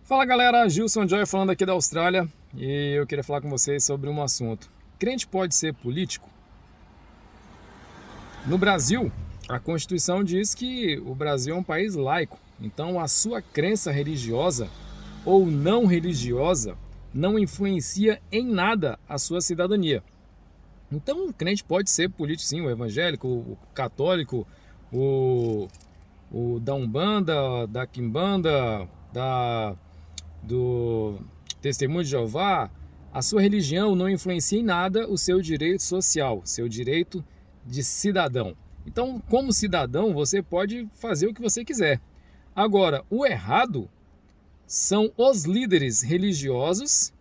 Fala galera, Gilson Joy falando aqui da Austrália e eu queria falar com vocês sobre um assunto. Crente pode ser político? No Brasil, a Constituição diz que o Brasil é um país laico, então a sua crença religiosa ou não religiosa não influencia em nada a sua cidadania. Então, o crente pode ser político sim, o evangélico, o católico, o, o da Umbanda, da Quimbanda, do Testemunho de Jeová. A sua religião não influencia em nada o seu direito social, seu direito de cidadão. Então, como cidadão, você pode fazer o que você quiser. Agora, o errado são os líderes religiosos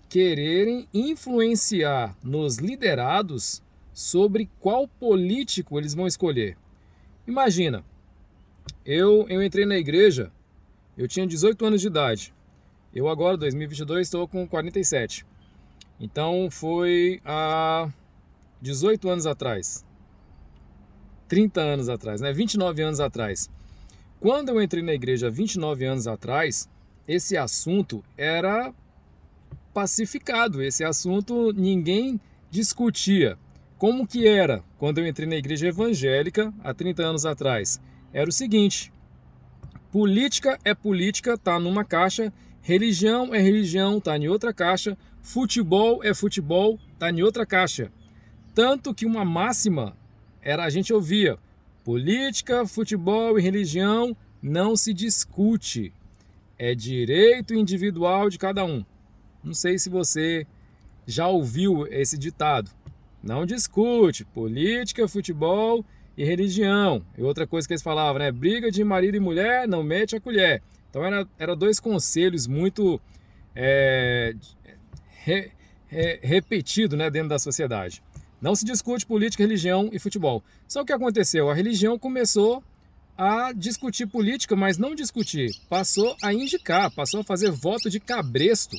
quererem influenciar nos liderados sobre qual político eles vão escolher. Imagina, eu entrei na igreja, eu tinha 18 anos de idade. Eu agora, 2022, estou com 47. Então foi há 18 anos atrás. 30 anos atrás, né? 29 anos atrás. Quando eu entrei na igreja há 29 anos atrás, esse assunto era pacificado. Esse assunto ninguém discutia. Como que era quando eu entrei na igreja evangélica há 30 anos atrás? Era o seguinte: política é política, tá numa caixa. Religião é religião, tá em outra caixa. Futebol é futebol, tá em outra caixa. Tanto que uma máxima era, a gente ouvia: política, futebol e religião não se discute. É direito individual de cada um. Não sei se você já ouviu esse ditado. Não discute política, futebol e religião. E outra coisa que eles falavam, né? Briga de marido e mulher, não mete a colher. Então era dois conselhos muito repetidos, né, dentro da sociedade. Não se discute política, religião e futebol. Só que o que aconteceu? A religião começou a discutir política, mas não discutir. Passou a indicar, passou a fazer voto de cabresto.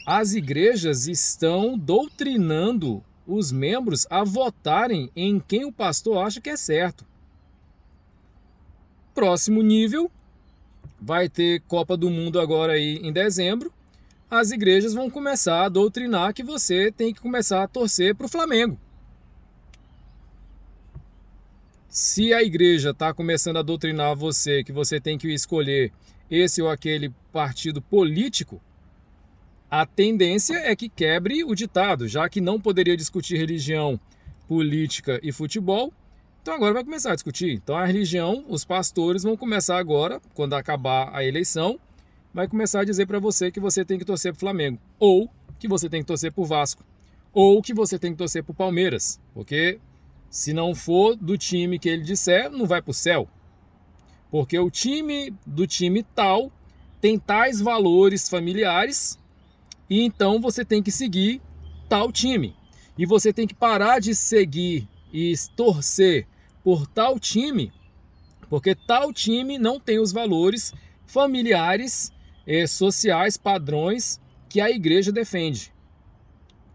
As igrejas estão doutrinando os membros a votarem em quem o pastor acha que é certo. Próximo nível, vai ter Copa do Mundo agora aí em dezembro. As igrejas vão começar a doutrinar que você tem que começar a torcer para o Flamengo. Se a igreja está começando a doutrinar você que você tem que escolher esse ou aquele partido político, a tendência é que quebre o ditado, já que não poderia discutir religião, política e futebol, então agora vai começar a discutir. Então a religião, os pastores vão começar agora, quando acabar a eleição, vai começar a dizer para você que você tem que torcer para o Flamengo, ou que você tem que torcer para o Vasco, ou que você tem que torcer para o Palmeiras, porque se não for do time que ele disser, não vai para o céu. Porque o time do time tal tem tais valores familiares, e então você tem que seguir tal time. E você tem que parar de seguir e torcer por tal time, porque tal time não tem os valores familiares, sociais, padrões que a igreja defende.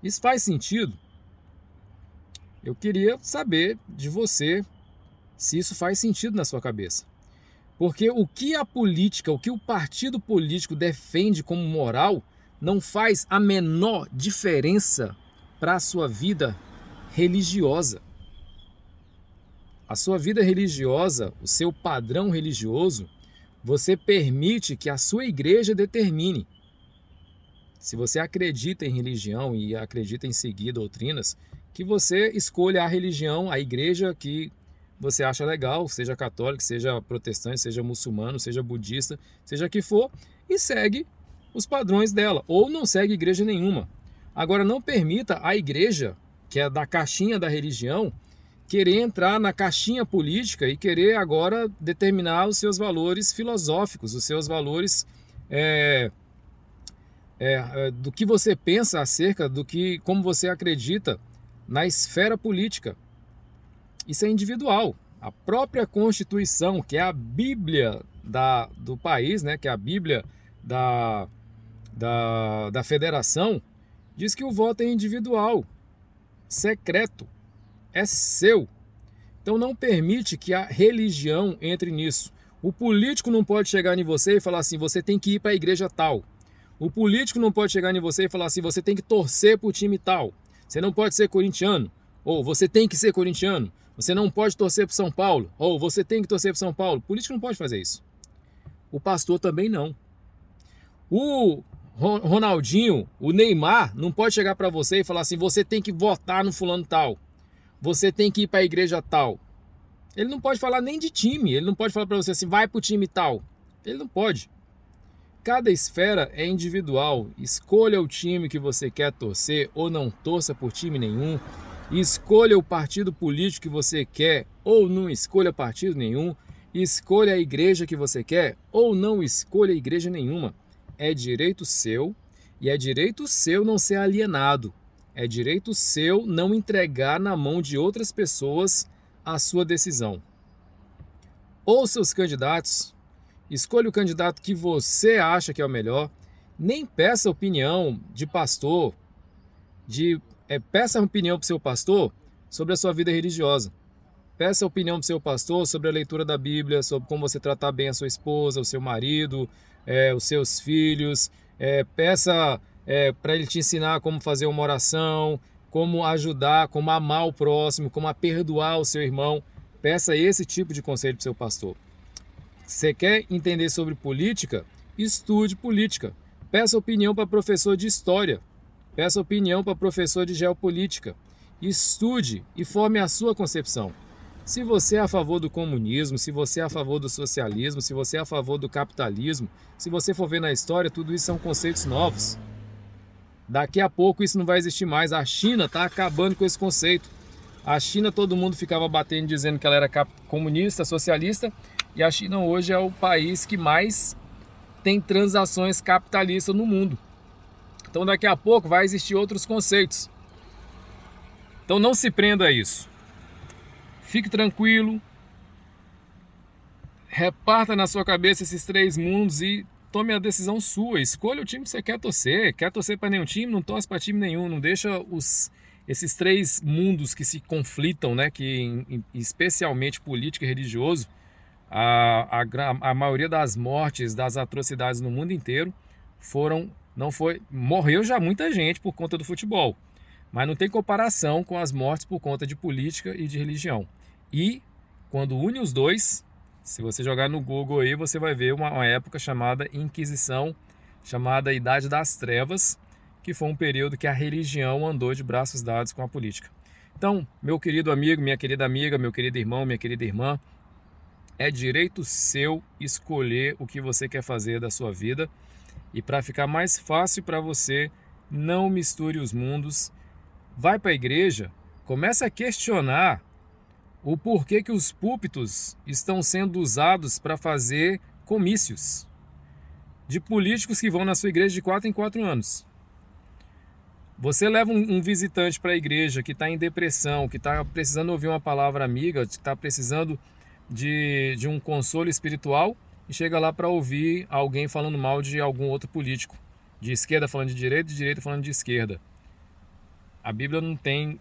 Isso faz sentido? Eu queria saber de você se isso faz sentido na sua cabeça. Porque o que a política, o que o partido político defende como moral, não faz a menor diferença para a sua vida religiosa. A sua vida religiosa, o seu padrão religioso, você permite que a sua igreja determine. Se você acredita em religião e acredita em seguir doutrinas, que você escolha a religião, a igreja que você acha legal, seja católico, seja protestante, seja muçulmano, seja budista, seja que for, e segue os padrões dela, ou não segue igreja nenhuma. Agora, não permita a igreja, que é da caixinha da religião, querer entrar na caixinha política e querer agora determinar os seus valores filosóficos, os seus valores do que você pensa acerca do que, como você acredita na esfera política. Isso é individual. A própria Constituição, que é a Bíblia do país, né, que é a Bíblia da federação, diz que o voto é individual, secreto, é seu. Então não permite que a religião entre nisso. O político não pode chegar em você e falar assim, você tem que ir para a igreja tal. O político não pode chegar em você e falar assim, você tem que torcer para o time tal. Você não pode ser corintiano. Ou você tem que ser corintiano. Você não pode torcer para São Paulo. Ou você tem que torcer para São Paulo. O político não pode fazer isso. O pastor também não. O Ronaldinho, o Neymar, não pode chegar para você e falar assim, você tem que votar no fulano tal. Você tem que ir para a igreja tal. Ele não pode falar nem de time. Ele não pode falar para você assim, vai para o time tal. Ele não pode. Cada esfera é individual. Escolha o time que você quer torcer ou não torça por time nenhum. Escolha o partido político que você quer ou não escolha partido nenhum. Escolha a igreja que você quer ou não escolha igreja nenhuma. É direito seu e é direito seu não ser alienado. É direito seu não entregar na mão de outras pessoas a sua decisão. Ouça os candidatos. Escolha o candidato que você acha que é o melhor. Nem peça opinião de pastor, peça opinião para o seu pastor sobre a sua vida religiosa. Peça opinião para o seu pastor sobre a leitura da Bíblia, sobre como você tratar bem a sua esposa, o seu marido, os seus filhos. Peça para ele te ensinar como fazer uma oração, como ajudar, como amar o próximo, como perdoar o seu irmão. Peça esse tipo de conselho para o seu pastor. Você quer entender sobre política? Estude política. Peça opinião para professor de história. Peça opinião para professor de geopolítica. Estude e forme a sua concepção. Se você é a favor do comunismo, se você é a favor do socialismo, se você é a favor do capitalismo, se você for ver na história, tudo isso são conceitos novos. Daqui a pouco isso não vai existir mais. A China está acabando com esse conceito. A China, todo mundo ficava batendo dizendo que ela era comunista, socialista, e a China hoje é o país que mais tem transações capitalistas no mundo. Então daqui a pouco vai existir outros conceitos. Então não se prenda a isso. Fique tranquilo. Reparta na sua cabeça esses 3 mundos e tome a decisão sua. Escolha o time que você quer torcer. Quer torcer para nenhum time? Não torce para time nenhum. Não deixa esses 3 mundos que se conflitam, né? Que especialmente político e religioso. A maioria das mortes, das atrocidades no mundo inteiro morreu já muita gente por conta do futebol, mas não tem comparação com as mortes por conta de política e de religião. E quando une os dois, se você jogar no Google aí, você vai ver uma época chamada Inquisição, chamada Idade das Trevas, que foi um período que a religião andou de braços dados com a política. Então, meu querido amigo, minha querida amiga, meu querido irmão, minha querida irmã, é direito seu escolher o que você quer fazer da sua vida. E para ficar mais fácil para você, não misture os mundos. Vai para a igreja, começa a questionar o porquê que os púlpitos estão sendo usados para fazer comícios de políticos que vão na sua igreja de 4 em 4 anos. Você leva um visitante para a igreja que está em depressão, que está precisando ouvir uma palavra amiga, que está precisando de um consolo espiritual, e chega lá para ouvir alguém falando mal de algum outro político, de esquerda falando de direita falando de esquerda. A Bíblia não tem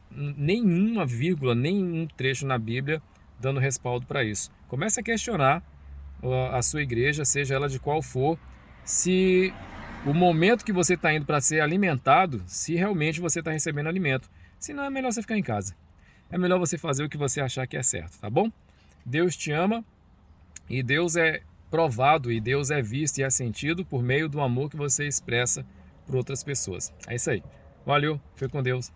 nenhuma vírgula, nenhum trecho na Bíblia dando respaldo para isso. Comece a questionar a sua igreja, seja ela de qual for, se o momento que você está indo para ser alimentado, se realmente você está recebendo alimento. Se não, é melhor você ficar em casa. É melhor você fazer o que você achar que é certo, tá bom? Deus te ama e Deus é provado e Deus é visto e é sentido por meio do amor que você expressa por outras pessoas. É isso aí. Valeu, fique com Deus.